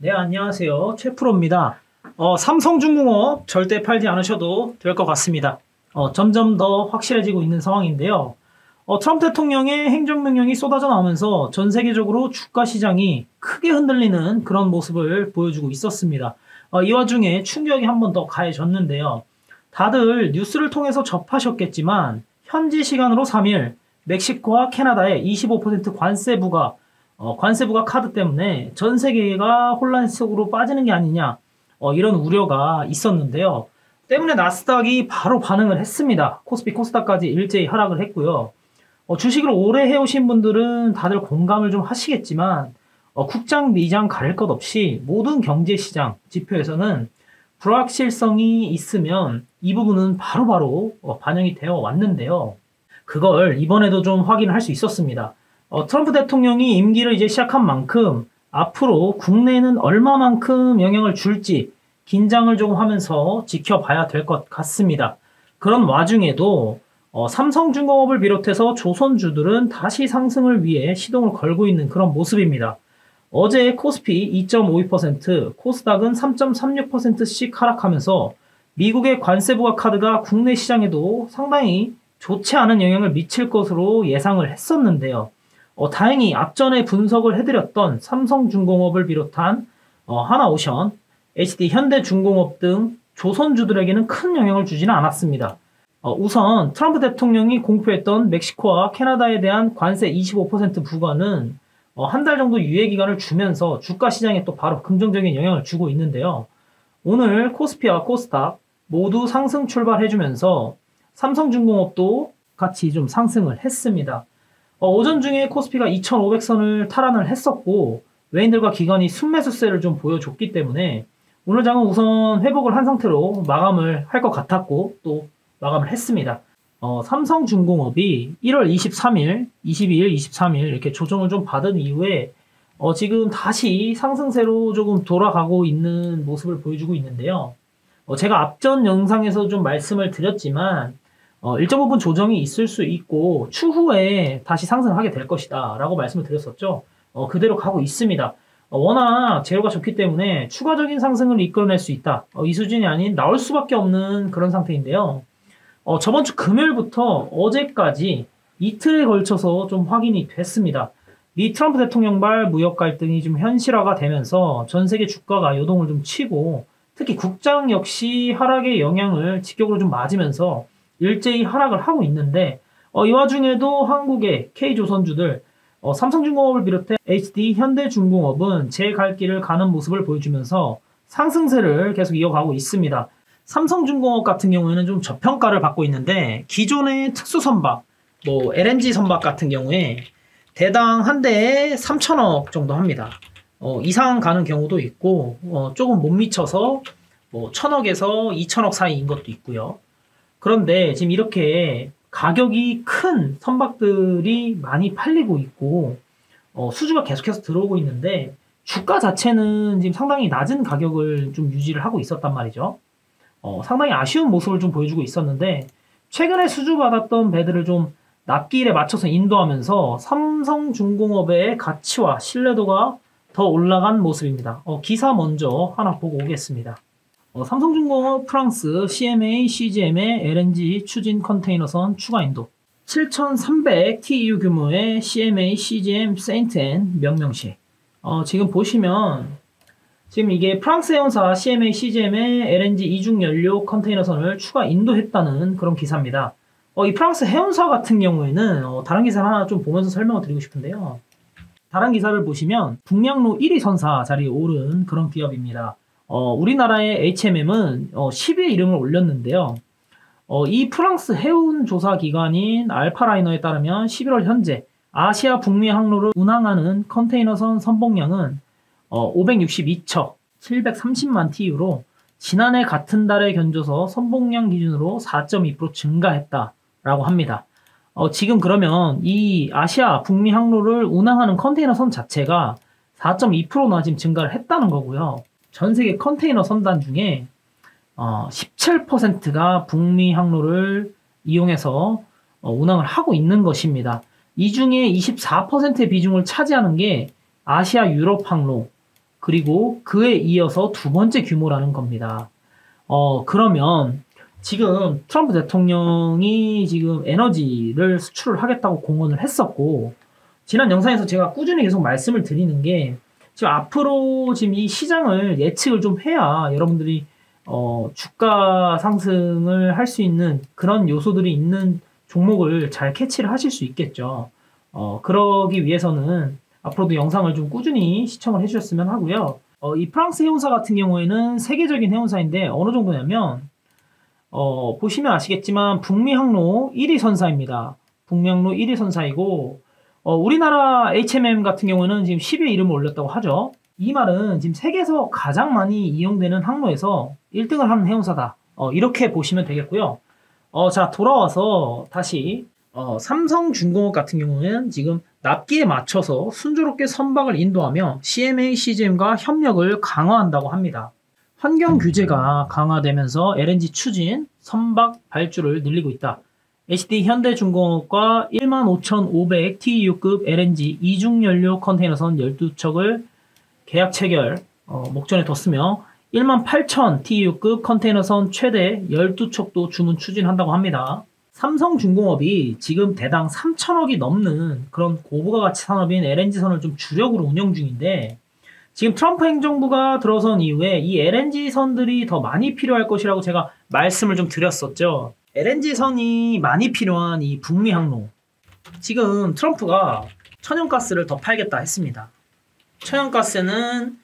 네, 안녕하세요. 최프로입니다. 삼성중공업 절대 팔지 않으셔도 될 것 같습니다. 점점 더 확실해지고 있는 상황인데요. 트럼프 대통령의 행정명령이 쏟아져 나오면서 전 세계적으로 주가 시장이 크게 흔들리는 그런 모습을 보여주고 있었습니다. 이 와중에 충격이 한 번 더 가해졌는데요. 다들 뉴스를 통해서 접하셨겠지만 현지 시간으로 3일 멕시코와 캐나다의 25% 관세부가 카드 때문에 전 세계가 혼란 속으로 빠지는 게 아니냐, 이런 우려가 있었는데요. 때문에 나스닥이 바로 반응을 했습니다. 코스피, 코스닥까지 일제히 하락을 했고요. 주식을 오래 해오신 분들은 다들 공감을 좀 하시겠지만 국장, 미장 가릴 것 없이 모든 경제시장 지표에서는 불확실성이 있으면 이 부분은 바로바로 반영이 되어 왔는데요. 그걸 이번에도 좀 확인할 수 있었습니다. 트럼프 대통령이 임기를 이제 시작한 만큼 앞으로 국내에는 얼마만큼 영향을 줄지 긴장을 조금 하면서 지켜봐야 될 것 같습니다. 그런 와중에도 삼성중공업을 비롯해서 조선주들은 다시 상승을 위해 시동을 걸고 있는 그런 모습입니다. 어제 코스피 2.52%, 코스닥은 3.36%씩 하락하면서 미국의 관세부가 카드가 국내 시장에도 상당히 좋지 않은 영향을 미칠 것으로 예상을 했었는데요. 다행히 앞전에 분석을 해드렸던 삼성중공업을 비롯한 하나오션, HD 현대중공업 등 조선주들에게는 큰 영향을 주지는 않았습니다. 우선 트럼프 대통령이 공표했던 멕시코와 캐나다에 대한 관세 25% 부과는 한 달 정도 유예기간을 주면서 주가 시장에 또 바로 긍정적인 영향을 주고 있는데요. 오늘 코스피와 코스닥 모두 상승 출발해주면서 삼성중공업도 같이 좀 상승을 했습니다. 오전 중에 코스피가 2,500선을 탈환을 했었고 외인들과 기관이 순매수세를 좀 보여줬기 때문에 오늘 장은 우선 회복을 한 상태로 마감을 할 것 같았고 또 마감을 했습니다. 삼성중공업이 1월 23일, 22일, 23일 이렇게 조정을 좀 받은 이후에 지금 다시 상승세로 조금 돌아가고 있는 모습을 보여주고 있는데요. 제가 앞전 영상에서 좀 말씀을 드렸지만 일정 부분 조정이 있을 수 있고 추후에 다시 상승하게 될 것이다 라고 말씀을 드렸었죠. 그대로 가고 있습니다. 워낙 재료가 좋기 때문에 추가적인 상승을 이끌어낼 수 있다. 이 수준이 아닌 나올 수밖에 없는 그런 상태인데요. 저번 주 금요일부터 어제까지 이틀에 걸쳐서 좀 확인이 됐습니다. 미 트럼프 대통령발 무역 갈등이 좀 현실화가 되면서 전 세계 주가가 요동을 좀 치고 특히 국장 역시 하락의 영향을 직격으로 좀 맞으면서 일제히 하락을 하고 있는데 이 와중에도 한국의 K조선주들 삼성중공업을 비롯해 HD 현대중공업은 제 갈 길을 가는 모습을 보여주면서 상승세를 계속 이어가고 있습니다. 삼성중공업 같은 경우에는 좀 저평가를 받고 있는데 기존의 특수선박, LNG 선박 같은 경우에 대당 한 대에 3천억 정도 합니다. 이상 가는 경우도 있고 조금 못 미쳐서 1,000억에서 2천억 사이인 것도 있고요. 그런데 지금 이렇게 가격이 큰 선박들이 많이 팔리고 있고 수주가 계속해서 들어오고 있는데 주가 자체는 지금 상당히 낮은 가격을 좀 유지를 하고 있었단 말이죠. 상당히 아쉬운 모습을 좀 보여주고 있었는데 최근에 수주받았던 배들을 좀 납기일에 맞춰서 인도하면서 삼성중공업의 가치와 신뢰도가 더 올라간 모습입니다. 기사 먼저 하나 보고 오겠습니다. 삼성중공업 프랑스 CMA CGM의 LNG 추진 컨테이너선 추가 인도 7,300 TEU 규모의 CMA CGM 세인트앤 명명시. 지금 보시면 지금 이게 프랑스 해운사 CMA CGM의 LNG 이중 연료 컨테이너선을 추가 인도했다는 그런 기사입니다. 이 프랑스 해운사 같은 경우에는 다른 기사를 하나 좀 보면서 설명을 드리고 싶은데요. 다른 기사를 보시면 북량로 1위 선사 자리에 오른 그런 기업입니다. 우리나라의 HMM은 10위에 이름을 올렸는데요. 이 프랑스 해운 조사 기관인 알파라이너에 따르면 11월 현재 아시아 북미 항로를 운항하는 컨테이너선 선봉량은 562척, 730만 TU로 지난해 같은 달에 견줘서 선봉량 기준으로 4.2% 증가했다라고 합니다. 지금 그러면 이 아시아 북미 항로를 운항하는 컨테이너 선 자체가 4.2%나 지금 증가를 했다는 거고요. 전 세계 컨테이너 선단 중에 17%가 북미 항로를 이용해서 운항을 하고 있는 것입니다. 이 중에 24%의 비중을 차지하는 게 아시아 유럽 항로, 그리고 그에 이어서 두 번째 규모라는 겁니다. 그러면 지금 트럼프 대통령이 지금 에너지를 수출을 하겠다고 공언을 했었고, 지난 영상에서 제가 꾸준히 계속 말씀을 드리는 게, 지금 앞으로 지금 이 시장을 예측을 좀 해야 여러분들이 주가 상승을 할 수 있는 그런 요소들이 있는 종목을 잘 캐치를 하실 수 있겠죠. 그러기 위해서는 앞으로도 영상을 좀 꾸준히 시청을 해주셨으면 하고요. 이 프랑스 해운사 같은 경우에는 세계적인 해운사인데 어느 정도냐면 보시면 아시겠지만 북미 항로 1위 선사입니다. 북미 항로 1위 선사이고 우리나라 HMM 같은 경우는 지금 10위에 이름을 올렸다고 하죠. 이 말은 지금 세계에서 가장 많이 이용되는 항로에서 1등을 하는 해운사다. 이렇게 보시면 되겠고요. 자, 돌아와서 다시 삼성중공업 같은 경우는 지금 납기에 맞춰서 순조롭게 선박을 인도하며 CMA CGM과 협력을 강화한다고 합니다. 환경 규제가 강화되면서 LNG 추진, 선박 발주를 늘리고 있다. HD 현대중공업과 15,500 TEU급 LNG 이중연료 컨테이너선 12척을 계약 체결 목전에 뒀으며 18,000 TEU급 컨테이너선 최대 12척도 주문 추진한다고 합니다. 삼성중공업이 지금 대당 3천억이 넘는 그런 고부가 가치 산업인 LNG선을 좀 주력으로 운영 중인데, 지금 트럼프 행정부가 들어선 이후에 이 LNG선들이 더 많이 필요할 것이라고 제가 말씀을 좀 드렸었죠. LNG선이 많이 필요한 이 북미 항로, 지금 트럼프가 천연가스를 더 팔겠다 했습니다. 천연가스는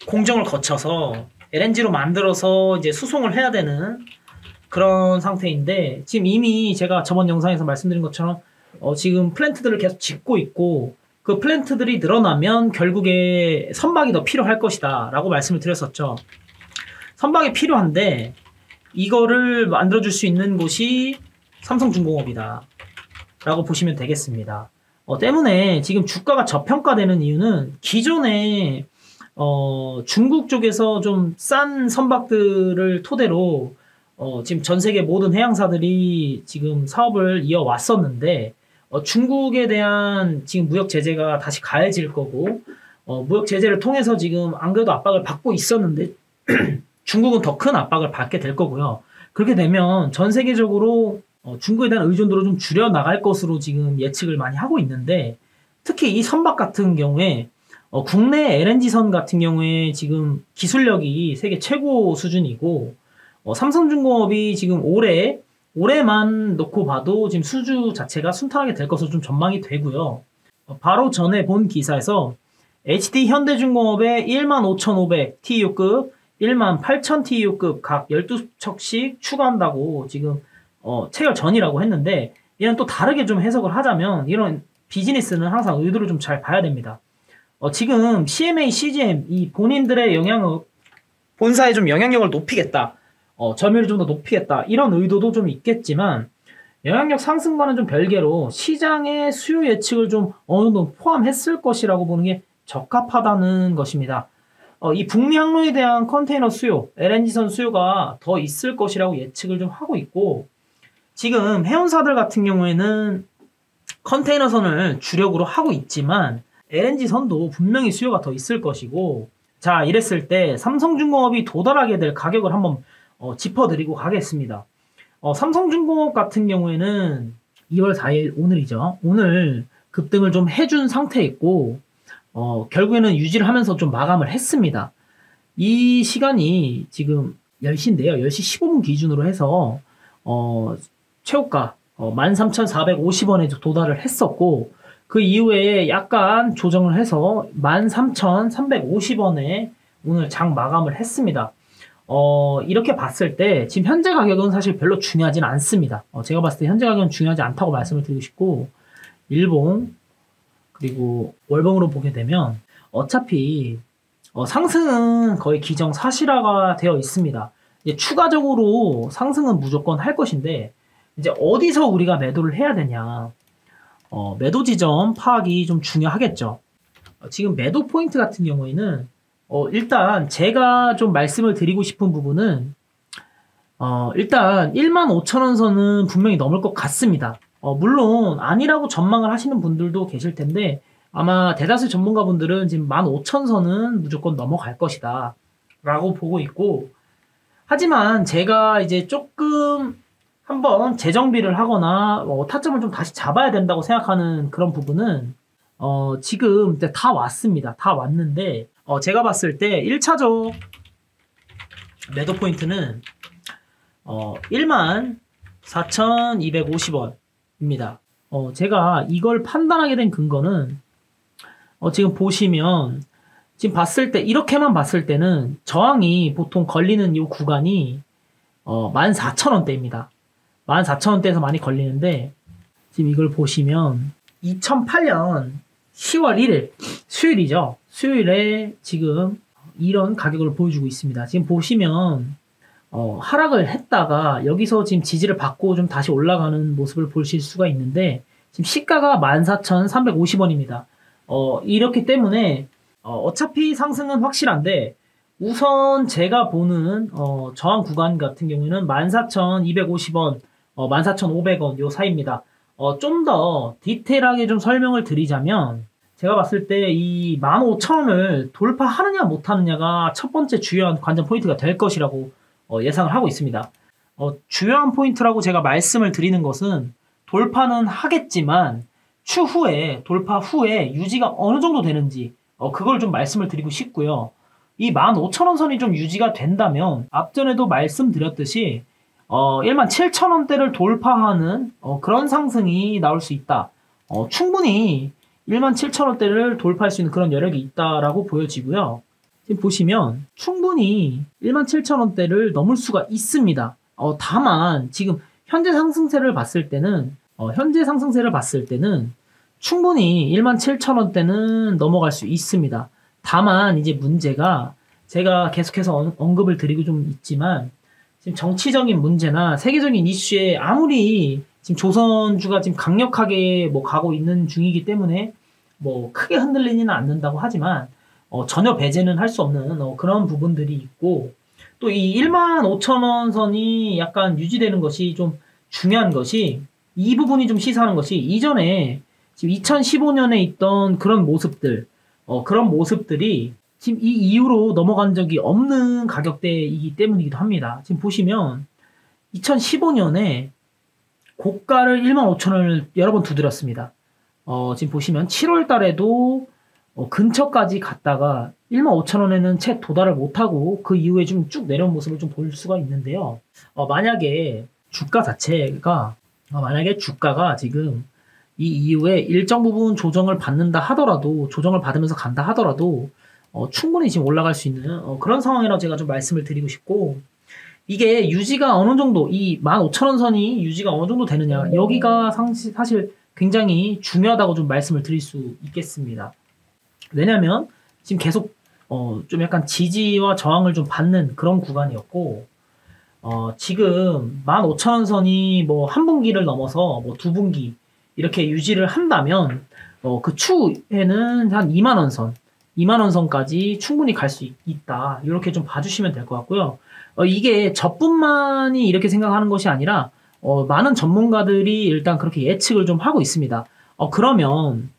공정을 거쳐서 LNG로 만들어서 이제 수송을 해야 되는 그런 상태인데, 지금 이미 제가 저번 영상에서 말씀드린 것처럼 지금 플랜트들을 계속 짓고 있고, 그 플랜트들이 늘어나면 결국에 선박이 더 필요할 것이다 라고 말씀을 드렸었죠. 선박이 필요한데 이거를 만들어줄 수 있는 곳이 삼성중공업이다 라고 보시면 되겠습니다. 때문에 지금 주가가 저평가되는 이유는 기존에 중국 쪽에서 좀 싼 선박들을 토대로 지금 전 세계 모든 해양사들이 지금 사업을 이어왔었는데, 중국에 대한 지금 무역 제재가 다시 가해질 거고, 무역 제재를 통해서 지금 안 그래도 압박을 받고 있었는데 중국은 더 큰 압박을 받게 될 거고요. 그렇게 되면 전 세계적으로 중국에 대한 의존도를 좀 줄여 나갈 것으로 지금 예측을 많이 하고 있는데, 특히 이 선박 같은 경우에 국내 LNG선 같은 경우에 지금 기술력이 세계 최고 수준이고, 삼성중공업이 지금 올해만 놓고 봐도 지금 수주 자체가 순탄하게 될 것으로 좀 전망이 되고요. 바로 전에 본 기사에서 HD 현대중공업의 15,500 TEU급, 18,000 TEU급 각 12척씩 추가한다고 지금 체결 전이라고 했는데, 이런 또 다르게 좀 해석을 하자면 이런 비즈니스는 항상 의도를 좀 잘 봐야 됩니다. 지금 CMA, CGM 이 본인들의 본사의 좀 영향력을 높이겠다. 점유율을 좀 더 높이겠다. 이런 의도도 좀 있겠지만, 영향력 상승과는 좀 별개로 시장의 수요 예측을 좀 어느 정도 포함했을 것이라고 보는 게 적합하다는 것입니다. 이 북미 항로에 대한 컨테이너 수요, LNG선 수요가 더 있을 것이라고 예측을 좀 하고 있고, 지금 해운사들 같은 경우에는 컨테이너선을 주력으로 하고 있지만 LNG선도 분명히 수요가 더 있을 것이고, 자, 이랬을 때 삼성중공업이 도달하게 될 가격을 한번 짚어드리고 가겠습니다. 삼성중공업 같은 경우에는 2월 4일 오늘이죠. 오늘 급등을 좀 해준 상태였고, 결국에는 유지를 하면서 좀 마감을 했습니다. 이 시간이 지금 10시인데요. 10시 15분 기준으로 해서 최고가 13,450원에 도달을 했었고, 그 이후에 약간 조정을 해서 13,350원에 오늘 장 마감을 했습니다. 이렇게 봤을 때 지금 현재 가격은 사실 별로 중요하진 않습니다. 제가 봤을 때 현재 가격은 중요하지 않다고 말씀을 드리고 싶고, 일봉 그리고 월봉으로 보게 되면 어차피 상승은 거의 기정사실화가 되어 있습니다. 이제 추가적으로 상승은 무조건 할 것인데, 이제 어디서 우리가 매도를 해야 되냐, 매도 지점 파악이 좀 중요하겠죠. 지금 매도 포인트 같은 경우에는 일단 제가 좀 말씀을 드리고 싶은 부분은 일단 15,000원 선은 분명히 넘을 것 같습니다. 물론 아니라고 전망을 하시는 분들도 계실 텐데, 아마 대다수 전문가분들은 지금 15,000선은 무조건 넘어갈 것이다 라고 보고 있고, 하지만 제가 이제 조금 한번 재정비를 하거나 타점을 좀 다시 잡아야 된다고 생각하는 그런 부분은 지금 다 왔습니다. 다 왔는데 제가 봤을 때 1차적 매도 포인트는 14,250원입니다. 제가 이걸 판단하게 된 근거는 지금 보시면 지금 봤을 때 이렇게만 봤을 때는 저항이 보통 걸리는 이 구간이 14,000원대입니다. 14,000원대에서 많이 걸리는데 지금 이걸 보시면 2008년 10월 1일 수요일이죠. 수요일에 지금 이런 가격을 보여주고 있습니다. 지금 보시면 하락을 했다가 여기서 지금 지지를 받고 좀 다시 올라가는 모습을 보실 수가 있는데 지금 시가가 14,350원입니다. 이렇기 때문에 어차피 상승은 확실한데 우선 제가 보는 저항 구간 같은 경우에는 14,250원, 14,500원 요 사이입니다. 좀 더 디테일하게 좀 설명을 드리자면 제가 봤을 때 이 15,000원을 돌파하느냐 못하느냐가 첫 번째 주요한 관전 포인트가 될 것이라고 예상을 하고 있습니다. 주요한 포인트라고 제가 말씀을 드리는 것은 돌파는 하겠지만 추후에 돌파 후에 유지가 어느 정도 되는지 그걸 좀 말씀을 드리고 싶고요. 이 15,000원 선이 좀 유지가 된다면 앞전에도 말씀드렸듯이 17,000원대를 돌파하는 그런 상승이 나올 수 있다. 충분히 17,000원대를 돌파할 수 있는 그런 여력이 있다라고 보여지고요. 지금 보시면 충분히 17,000원대를 넘을 수가 있습니다. 다만 지금 현재 상승세를 봤을 때는 충분히 17,000원대는 넘어갈 수 있습니다. 다만 이제 문제가 제가 계속해서 언급을 드리고 좀 있지만 지금 정치적인 문제나 세계적인 이슈에 아무리 지금 조선주가 지금 강력하게 가고 있는 중이기 때문에 크게 흔들리지는 않는다고 하지만 전혀 배제는 할 수 없는 그런 부분들이 있고, 또 이 15,000원 선이 약간 유지되는 것이 좀 중요한 것이, 이 부분이 좀 시사하는 것이 이전에 지금 2015년에 있던 그런 모습들, 그런 모습들이 지금 이 이후로 넘어간 적이 없는 가격대이기 때문이기도 합니다. 지금 보시면 2015년에 고가를 15,000원을 여러 번 두드렸습니다. 지금 보시면 7월 달에도 근처까지 갔다가 15,000원에는 채 도달을 못하고 그 이후에 좀 쭉 내려온 모습을 좀 볼 수가 있는데요. 만약에 주가가 지금 이 이후에 일정 부분 조정을 받는다 하더라도, 조정을 받으면서 간다 하더라도 충분히 지금 올라갈 수 있는 그런 상황이라고 제가 좀 말씀을 드리고 싶고, 이게 유지가 어느 정도, 이 15,000원 선이 유지가 어느 정도 되느냐, 여기가 사실 굉장히 중요하다고 좀 말씀을 드릴 수 있겠습니다. 왜냐면 지금 계속 좀 약간 지지와 저항을 좀 받는 그런 구간이었고, 지금 15,000원 선이 한 분기를 넘어서 두 분기 이렇게 유지를 한다면 그 추후에는 한 2만원 선, 2만원 선까지 충분히 갈 수 있다. 이렇게 좀 봐주시면 될 것 같고요. 이게 저뿐만이 이렇게 생각하는 것이 아니라 많은 전문가들이 일단 그렇게 예측을 좀 하고 있습니다. 그러면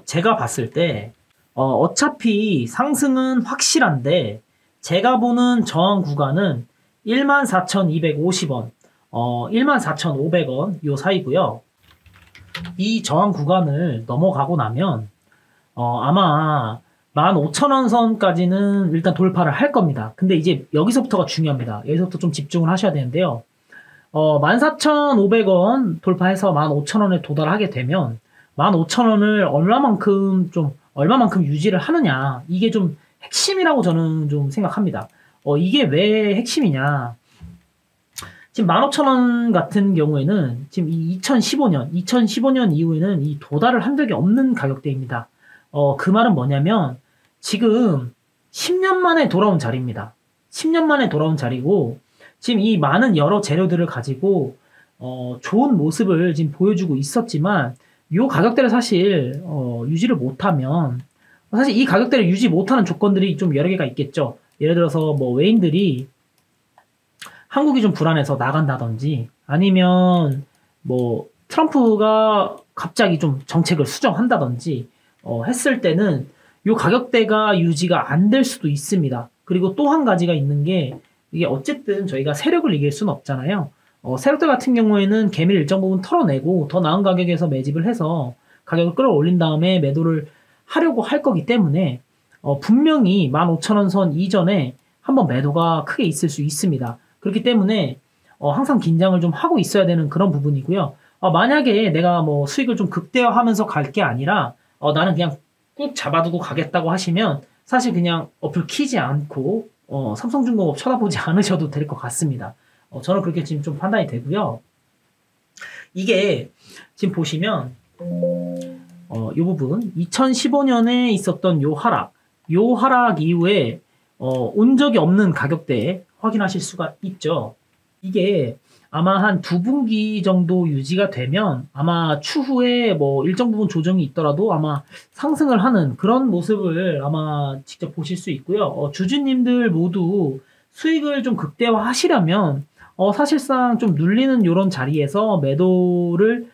제가 봤을 때 어차피 상승은 확실한데 제가 보는 저항 구간은 14,250원, 14,500원 요 사이고요. 이 저항 구간을 넘어가고 나면 아마 15,000원 선까지는 일단 돌파를 할 겁니다. 근데 이제 여기서부터가 중요합니다. 여기서부터 좀 집중을 하셔야 되는데요. 14,500원 돌파해서 15,000원에 도달하게 되면 15,000원을 얼마만큼 유지를 하느냐, 이게 좀 핵심이라고 저는 좀 생각합니다. 이게 왜 핵심이냐, 지금 15,000원 같은 경우에는 지금 이 2015년 이후에는 이 도달을 한 적이 없는 가격대입니다. 그 말은 뭐냐면 지금 10년 만에 돌아온 자리입니다. 10년 만에 돌아온 자리고, 지금 이 많은 여러 재료들을 가지고 좋은 모습을 지금 보여주고 있었지만 이 가격대를 사실 유지를 못하면, 사실 이 가격대를 유지 못하는 조건들이 좀 여러 개가 있겠죠. 예를 들어서 외인들이 한국이 좀 불안해서 나간다든지, 아니면 트럼프가 갑자기 좀 정책을 수정한다든지 했을 때는 요 가격대가 유지가 안 될 수도 있습니다. 그리고 또 한 가지가 있는 게 이게 어쨌든 저희가 세력을 이길 수는 없잖아요. 세력들 같은 경우에는 개미를 일정 부분 털어내고 더 나은 가격에서 매집을 해서 가격을 끌어올린 다음에 매도를 하려고 할 거기 때문에 분명히 15,000원 선 이전에 한번 매도가 크게 있을 수 있습니다. 그렇기 때문에 항상 긴장을 좀 하고 있어야 되는 그런 부분이고요. 만약에 내가 뭐 수익을 좀 극대화하면서 갈 게 아니라 나는 그냥 꾹 잡아두고 가겠다고 하시면 사실 그냥 어플 키지 않고 삼성중공업 쳐다보지 않으셔도 될 것 같습니다. 저는 그렇게 지금 좀 판단이 되고요. 이게 지금 보시면 이 부분 2015년에 있었던 요 하락 이후에 온 적이 없는 가격대 확인하실 수가 있죠. 이게 아마 한 2분기 정도 유지가 되면 아마 추후에 뭐 일정 부분 조정이 있더라도 아마 상승을 하는 그런 모습을 아마 직접 보실 수 있고요. 주주님들 모두 수익을 좀 극대화하시려면 사실상 좀 눌리는 이런 자리에서 매도를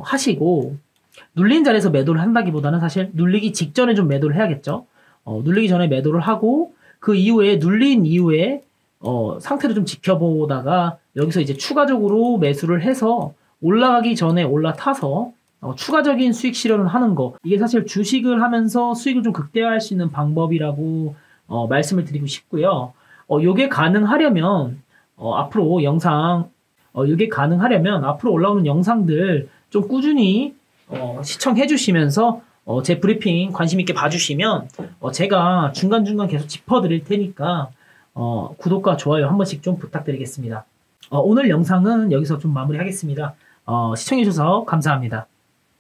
하시고, 눌린 자리에서 매도를 한다기보다는 사실 눌리기 직전에 좀 매도를 해야겠죠. 눌리기 전에 매도를 하고 그 이후에 눌린 이후에 상태를 좀 지켜보다가 여기서 이제 추가적으로 매수를 해서 올라가기 전에 올라타서 추가적인 수익 실현을 하는 거, 이게 사실 주식을 하면서 수익을 좀 극대화할 수 있는 방법이라고 말씀을 드리고 싶고요. 요게 가능하려면 앞으로 이게 가능하려면 앞으로 올라오는 영상들 좀 꾸준히 시청해 주시면서 제 브리핑 관심 있게 봐주시면 제가 중간중간 계속 짚어드릴 테니까 구독과 좋아요 한 번씩 좀 부탁드리겠습니다. 오늘 영상은 여기서 좀 마무리하겠습니다. 시청해 주셔서 감사합니다.